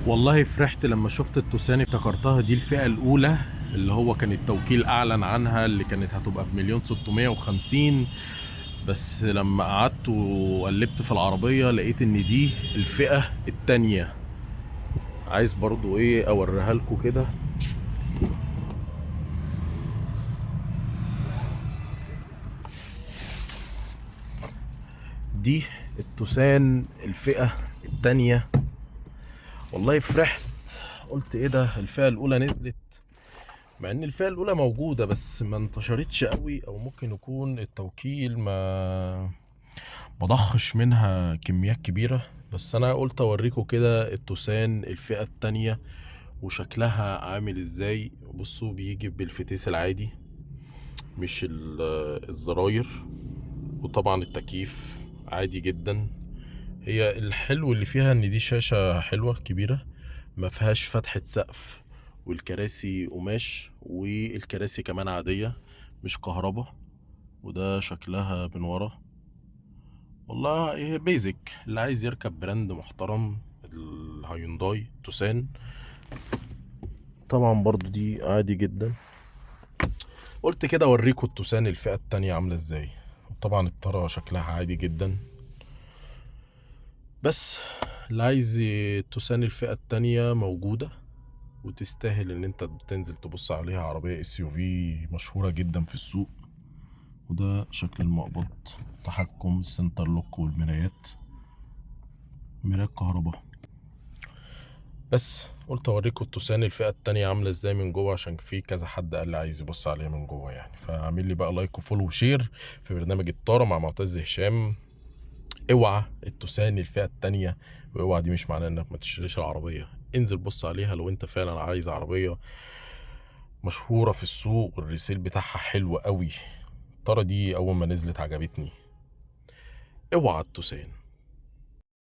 والله فرحت لما شفت التوسان، افتكرتها دي الفئة الأولى اللي هو كان التوكيل أعلن عنها، اللي كانت هتبقى ب1,650,000. بس لما قعدت وقلبت في العربية لقيت إن دي الفئة التانية. عايز برضو إيه أوريها لكم كده. دي التوسان الفئة التانية. والله فرحت، قلت إيه ده، الفئة الأولى نزلت. مع ان الفئة الاولى موجودة بس ما انتشرتش قوي، او ممكن يكون التوكيل ما ضخش منها كميات كبيرة. بس انا قلت اوريكم كده التوسان الفئة التانية وشكلها عامل ازاي. بصوا بيجي بالفتيس العادي، مش الزراير. وطبعا التكييف عادي جدا. هي الحلو اللي فيها ان دي شاشة حلوة كبيرة، ما فيهاش فتحة سقف. والكراسي قماش، والكراسي كمان عادية مش كهربا. وده شكلها من ورا. والله هي بيزك، اللي عايز يركب براند محترم الهيونداي توسان. طبعا برضو دي عادي جدا. قلت كده اوريكم التوسان الفئة التانية عاملة ازاي. طبعا الطارة شكلها عادي جدا. بس اللي عايز التوسان الفئة التانية موجودة، وتستاهل ان انت تنزل تبص عليها. عربية اس يو في مشهورة جدا في السوق. وده شكل المقبض، تحكم السنتر لوك، والمرايات مرايات كهرباء. بس قلت اوريكم التوسان الفئة التانية عاملة ازاي من جوه، عشان في كذا حد قال لي عايز يبص عليها من جوه يعني. فاعمل لي بقى لايك وفولو وشير في برنامج الطارة مع معتز هشام. اوعى التوسان الفئة التانية، واوعى دي مش معناه انك ما تشتريش العربية. انزل بص عليها لو انت فعلا عايز عربية مشهورة في السوق والريسيل بتاعها حلو قوي. الطارة دي اول ما نزلت عجبتني. اوعى التوسان.